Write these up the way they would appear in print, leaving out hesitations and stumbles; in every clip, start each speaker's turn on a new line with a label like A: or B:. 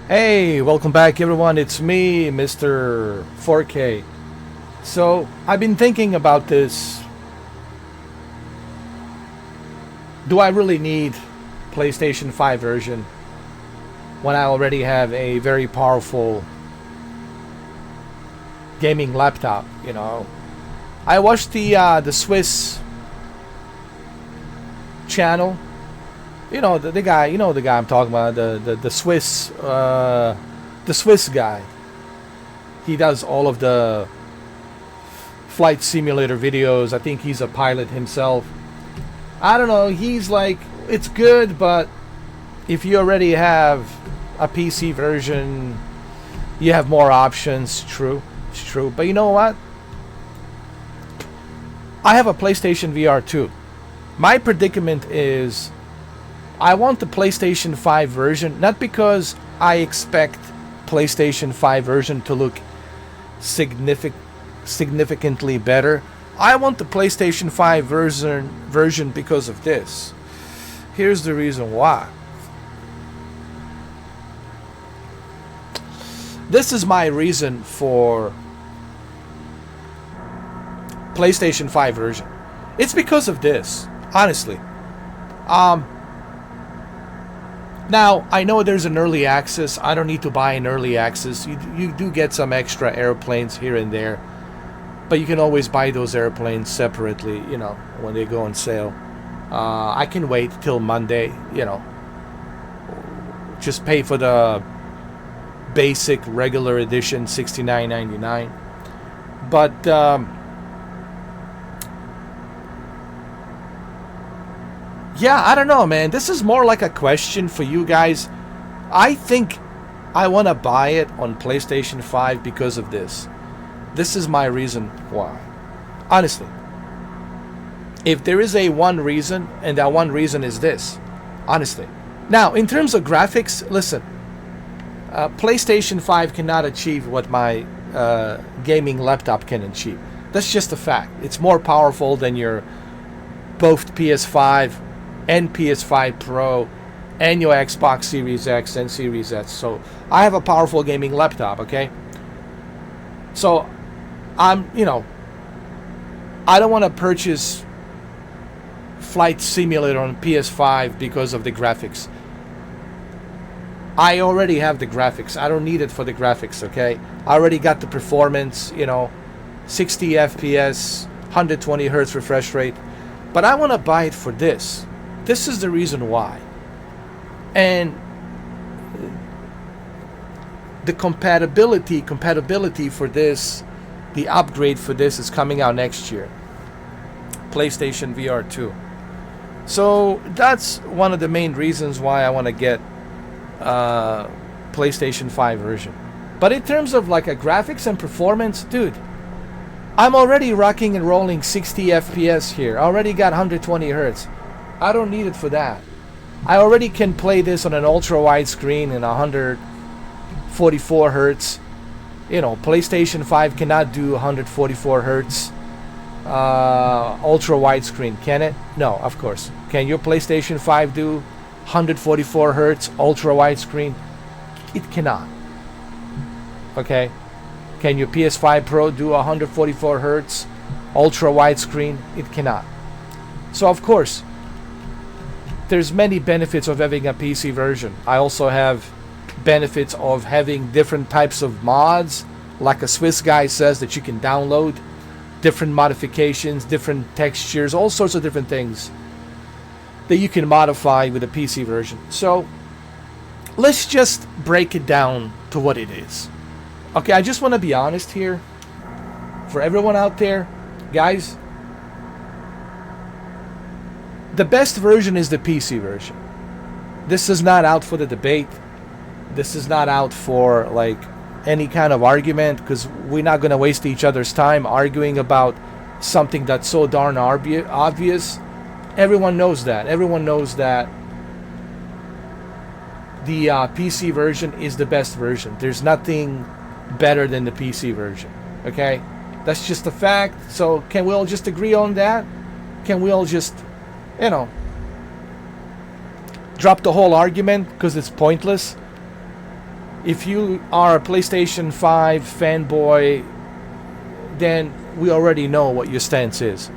A: Hey, welcome back everyone. It's me, Mr. 4K. So, I've been thinking about this. Do I really need PlayStation 5 version when I already have a very powerful gaming laptop, I watched the Swiss channel. The guy, the guy I'm talking about, the Swiss guy. He does all of the flight simulator videos. I think he's a pilot himself. I don't know. He's like, it's good, but if you already have a PC version, you have more options. True, it's true. But you know what? I have a PlayStation VR too. My predicament is I want the PlayStation 5 version, not because I expect PlayStation 5 version to look significantly better. I want the PlayStation 5 version because of this. Here's the reason why. This is my reason for PlayStation 5 version. It's because of this, honestly. Now, I know there's an early access. I don't need to buy an early access. You do get some extra airplanes here and there. But you can always buy those airplanes separately, when they go on sale. I can wait till Monday, just pay for the basic regular edition, $69.99. But yeah, I don't know, man. This is more like a question for you guys. I think I want to buy it on PlayStation 5 because of this. This is my reason why. Honestly. If there is a one reason, and that one reason is this. Honestly. Now, in terms of graphics, listen. PlayStation 5 cannot achieve what my gaming laptop can achieve. That's just a fact. It's more powerful than your both PS5 and PS5 Pro and your Xbox Series X and Series S. So I have a powerful gaming laptop, okay? So I don't want to purchase Flight Simulator on PS5 because of the graphics. I already have the graphics. I don't need it for the graphics, okay? I already got the performance, 60 FPS, 120 Hertz refresh rate. But I want to buy it for this. This is the reason why. And the compatibility for this, the upgrade for this is coming out next year. PlayStation VR 2. So that's one of the main reasons why I want to get PlayStation 5 version. But in terms of like a graphics and performance, dude, I'm already rocking and rolling 60 FPS here. I already got 120 Hertz. I don't need it for that. I already can play this on an ultra wide screen in 144 Hertz. PlayStation 5 cannot do 144 Hertz ultra wide screen, can it? No, of course. Can your PlayStation 5 do 144 Hertz ultra wide screen? It cannot. Okay? Can your PS5 Pro do 144 Hertz ultra wide screen? It cannot. So of course, there's many benefits of having a PC version. I also have benefits of having different types of mods, like a Swiss guy says, that you can download different modifications, different textures, all sorts of different things that you can modify with a PC version. So let's just break it down to what it is. Okay, I just want to be honest here. For everyone out there, guys, the best version is the PC version. This is not out for the debate. This is not out for like any kind of argument, because we're not going to waste each other's time arguing about something that's so darn obvious. Everyone knows that. Everyone knows that the PC version is the best version. There's nothing better than the PC version. Okay? That's just a fact. So can we all just agree on that? Can we all just, drop the whole argument because it's pointless? If you are a PlayStation 5 fanboy, then we already know what your stance is.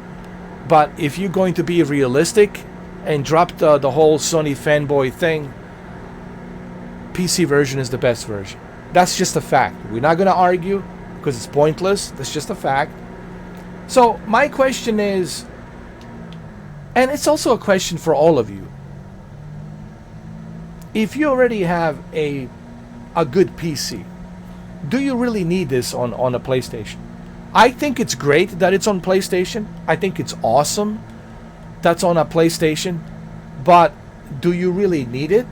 A: But if you're going to be realistic and drop the whole Sony fanboy thing, PC version is the best version. That's just a fact. We're not going to argue because it's pointless. That's just a fact. So my question is, and it's also a question for all of you, if you already have a good PC, do you really need this on a PlayStation? I think it's great that it's on PlayStation. I think it's awesome that's on a PlayStation. But do you really need it?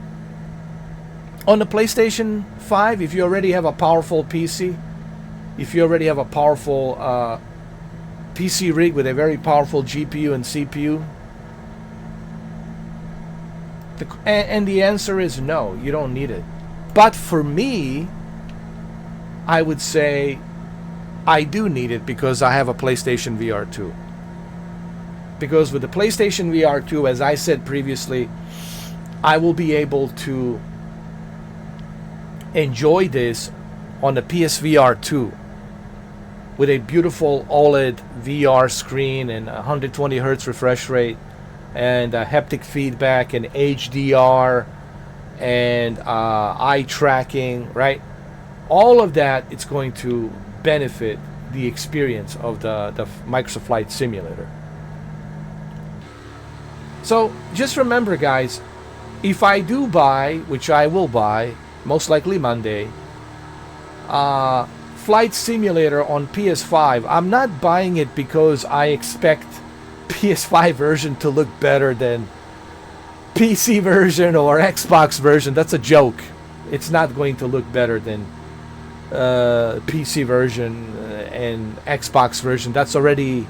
A: On the PlayStation 5, if you already have a powerful PC, if you already have a powerful PC rig with a very powerful GPU and CPU, and the answer is no, you don't need it. But for me, I would say I do need it because I have a PlayStation VR 2. Because with the PlayStation VR 2, as I said previously, I will be able to enjoy this on the PSVR 2 with a beautiful OLED VR screen and 120 Hz refresh rate and haptic feedback and HDR and eye tracking, right? All of that, it's going to benefit the experience of the Microsoft Flight Simulator. So just remember, guys, if I do buy, which I will buy, most likely Monday, Flight Simulator on PS5, I'm not buying it because I expect PS5 version to look better than PC version or Xbox version. That's a joke. It's not going to look better than PC version and Xbox version. That's already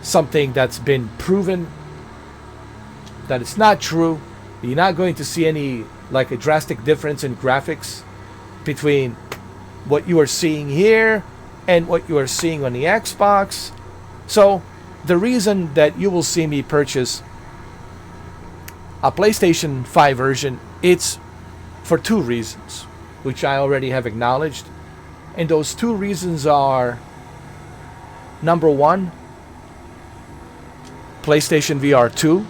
A: something that's been proven that it's not true. You're not going to see any like a drastic difference in graphics between what you are seeing here and what you are seeing on the Xbox. So the reason that you will see me purchase a PlayStation 5 version, it's for two reasons, which I already have acknowledged. And those two reasons are, number one, PlayStation VR 2,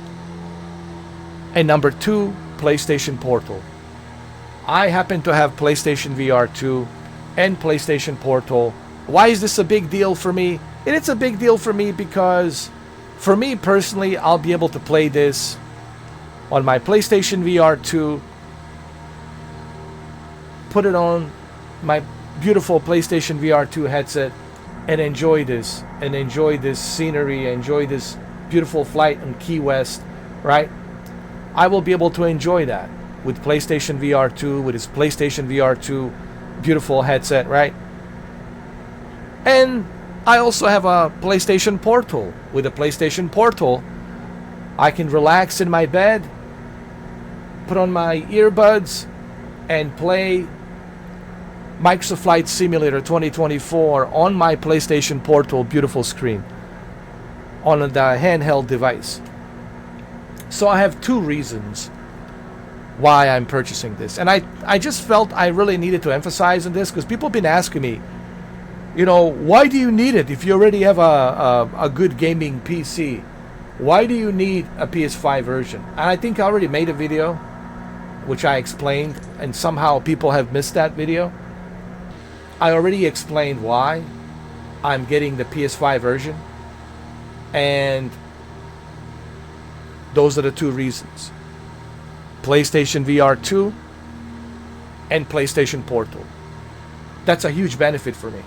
A: and number two, PlayStation Portal. I happen to have PlayStation VR 2 and PlayStation Portal. Why is this a big deal for me? And it's a big deal for me because, for me personally, I'll be able to play this on my PlayStation VR 2, put it on my beautiful PlayStation VR 2 headset, and enjoy this scenery, enjoy this beautiful flight in Key West, right? I will be able to enjoy that with PlayStation VR 2, with his PlayStation VR 2 beautiful headset, right? And I also have a PlayStation Portal. With a PlayStation Portal, I can relax in my bed, put on my earbuds, and play Microsoft Flight Simulator 2024 on my PlayStation Portal beautiful screen on the handheld device. So I have two reasons why I'm purchasing this. And I just felt I really needed to emphasize on this because people have been asking me, you know, why do you need it if you already have a good gaming PC? Why do you need a PS5 version? And I think I already made a video which I explained, and somehow people have missed that video. I already explained why I'm getting the PS5 version, and those are the two reasons: PlayStation VR 2 and PlayStation Portal. That's a huge benefit for me,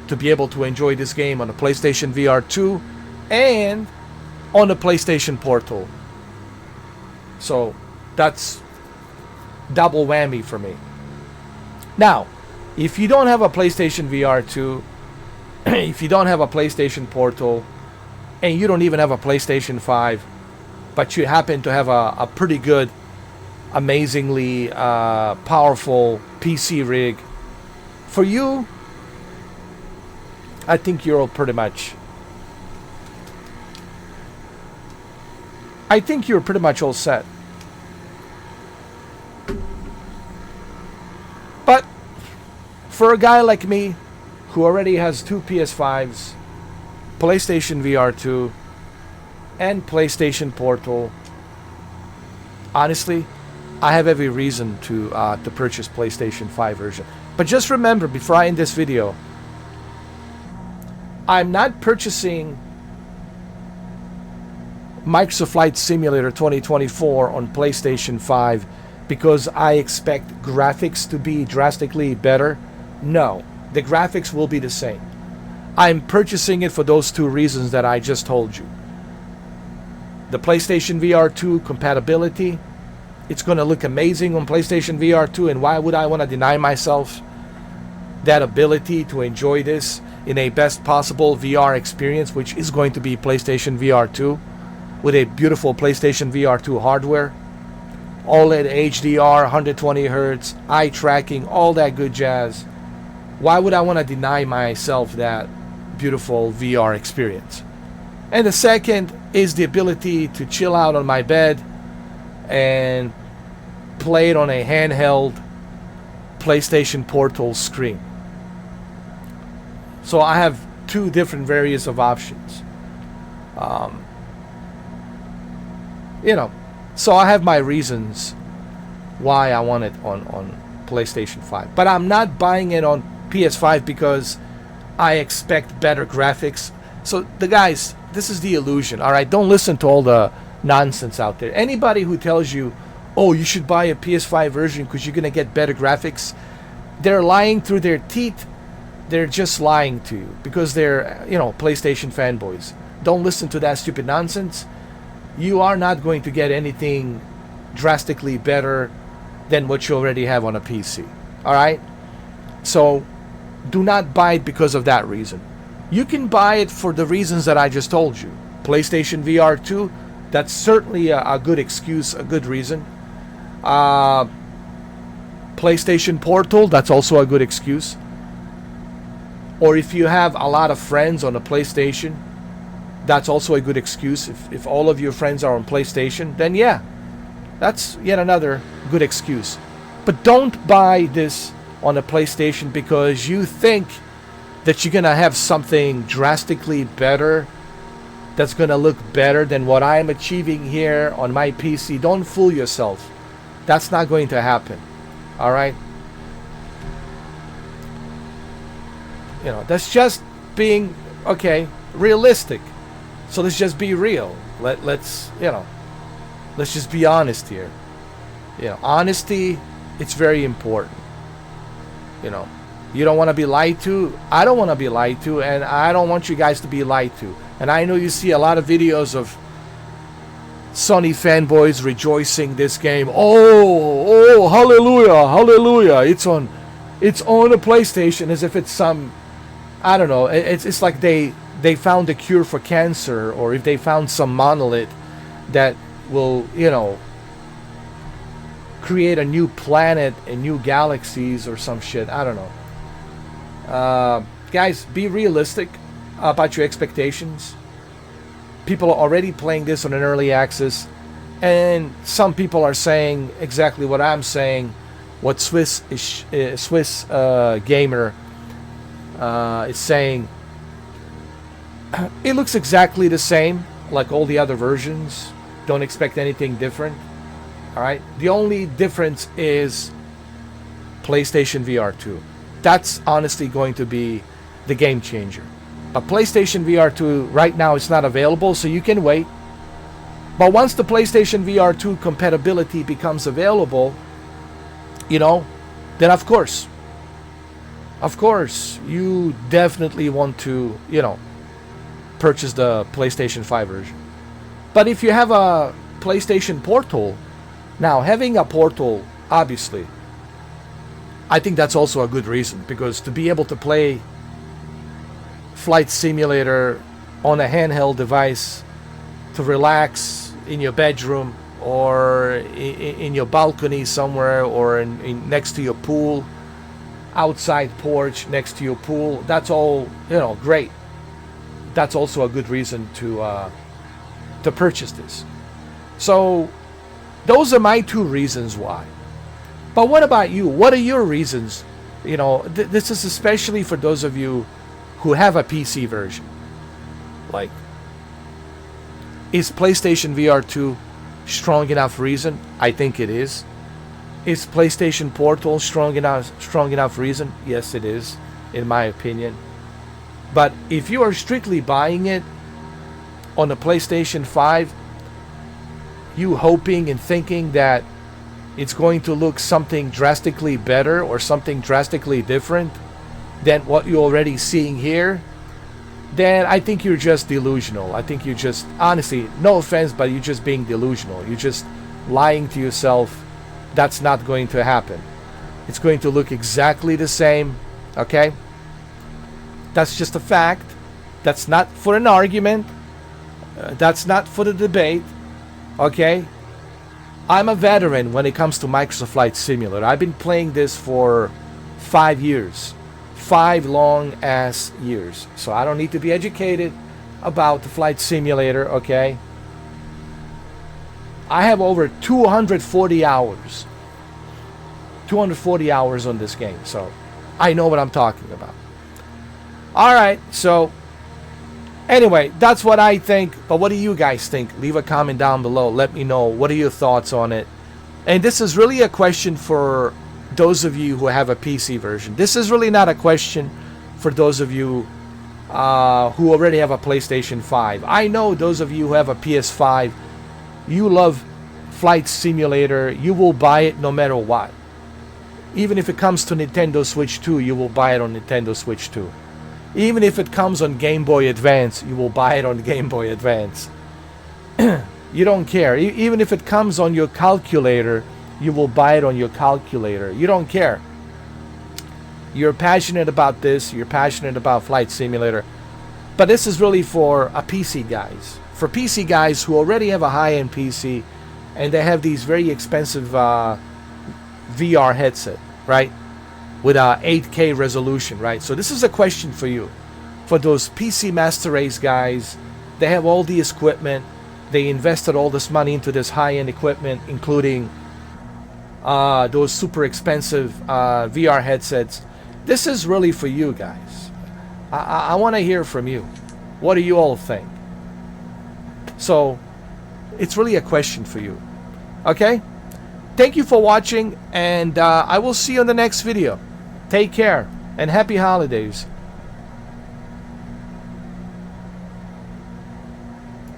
A: to be able to enjoy this game on the PlayStation VR 2 and on the PlayStation Portal. So that's double whammy for me. Now, if you don't have a PlayStation VR 2, if you don't have a PlayStation Portal, and you don't even have a PlayStation 5, but you happen to have a pretty good, amazingly powerful PC rig, for you, I think you're pretty much all set. for a guy like me who already has two PS5s, PlayStation VR 2, and PlayStation Portal, honestly, I have every reason to purchase PlayStation 5 version. But just remember, before I end this video, I'm not purchasing Microsoft Flight Simulator 2024 on PlayStation 5 because I expect graphics to be drastically better. No, the graphics will be the same. I'm purchasing it for those two reasons that I just told you. The PlayStation VR 2 compatibility, it's going to look amazing on PlayStation VR 2, and why would I want to deny myself that ability to enjoy this in a best possible VR experience, which is going to be PlayStation VR 2 with a beautiful PlayStation VR 2 hardware, OLED HDR, 120 Hz, eye tracking, all that good jazz. Why would I want to deny myself that beautiful VR experience? And the second is the ability to chill out on my bed and play it on a handheld PlayStation Portal screen. So I have two different various of options. So I have my reasons why I want it on PlayStation 5. But I'm not buying it on PS5 because I expect better graphics. So the guys, this is the illusion, all right? Don't listen to all the nonsense out there. Anybody who tells you, oh, you should buy a PS5 version because you're going to get better graphics, they're lying through their teeth. They're just lying to you because they're, PlayStation fanboys. Don't listen to that stupid nonsense. You are not going to get anything drastically better than what you already have on a PC. All right? So do not buy it because of that reason. You can buy it for the reasons that I just told you. PlayStation VR 2, that's certainly a good excuse, a good reason. PlayStation Portal, that's also a good excuse. Or if you have a lot of friends on a PlayStation, that's also a good excuse. If all of your friends are on PlayStation, then yeah, that's yet another good excuse. But don't buy this on a PlayStation because you think that you're going to have something drastically better that's going to look better than what I'm achieving here on my PC. Don't fool yourself. That's not going to happen. All right? That's just being, realistic. So let's just be real. Let's just be honest here. Honesty, it's very important. You don't want to be lied to. I don't want to be lied to, and I don't want you guys to be lied to. And I know you see a lot of videos of Sony fanboys rejoicing this game. Oh, hallelujah, hallelujah. It's on a PlayStation as if it's some, I don't know, it's like they found a cure for cancer, or if they found some monolith that will, create a new planet and new galaxies or some shit. I don't know. Guys, be realistic about your expectations. People are already playing this on an early access, and some people are saying exactly what I'm saying, what Swiss Gamer is saying. It looks exactly the same like all the other versions. Don't expect anything different. All right, the only difference is PlayStation VR 2. That's honestly going to be the game changer. But PlayStation VR 2 right now is not available, so you can wait. But once the PlayStation VR 2 compatibility becomes available, then of course, you definitely want to, purchase the PlayStation 5 version. But if you have a PlayStation Portal, now having a Portal, obviously, I think that's also a good reason, because to be able to play Flight Simulator on a handheld device, to relax in your bedroom or in your balcony somewhere, or in next to your pool, outside porch next to your pool, that's all, great. That's also a good reason to purchase this. So those are my two reasons why. But what about you? What are your reasons You know, this is especially for those of you who have a PC version. Like, is PlayStation VR 2 strong enough reason? I think it is. Is PlayStation Portal strong enough reason? Yes, it is, in my opinion. But if you are strictly buying it on the PlayStation 5, you hoping and thinking that it's going to look something drastically better or something drastically different than what you're already seeing here, then I think you're just delusional. I think you're just, honestly, no offense, but you're just being delusional. You're just lying to yourself. That's not going to happen. It's going to look exactly the same, okay? That's just a fact. That's not for an argument. That's not for the debate, okay? I'm a veteran when it comes to Microsoft Flight Simulator. I've been playing this for 5 years. 5 long ass years. So I don't need to be educated about the Flight Simulator, okay? I have over 240 hours. 240 hours on this game. So I know what I'm talking about. Alright, so anyway, that's what I think. But what do you guys think? Leave a comment down below. Let me know. What are your thoughts on it? And this is really a question for those of you who have a PC version. This is really not a question for those of you who already have a PlayStation 5. I know those of you who have a PS5, you love Flight Simulator. You will buy it no matter what. Even if it comes to Nintendo Switch 2, you will buy it on Nintendo Switch 2. Even if it comes on Game Boy Advance, you will buy it on Game Boy Advance. You don't care. Even if it comes on your calculator, you will buy it on your calculator. You don't care. You're passionate about this. You're passionate about Flight Simulator. But this is really for a PC guys. For PC guys who already have a high-end PC and they have these very expensive VR headset, right? With a 8K resolution, right? So this is a question for you. For those PC Master Race guys, they have all the equipment. They invested all this money into this high-end equipment, including those super expensive VR headsets. This is really for you guys. I want to hear from you. What do you all think? So it's really a question for you. Okay? Thank you for watching, and I will see you in the next video. Take care, and happy holidays.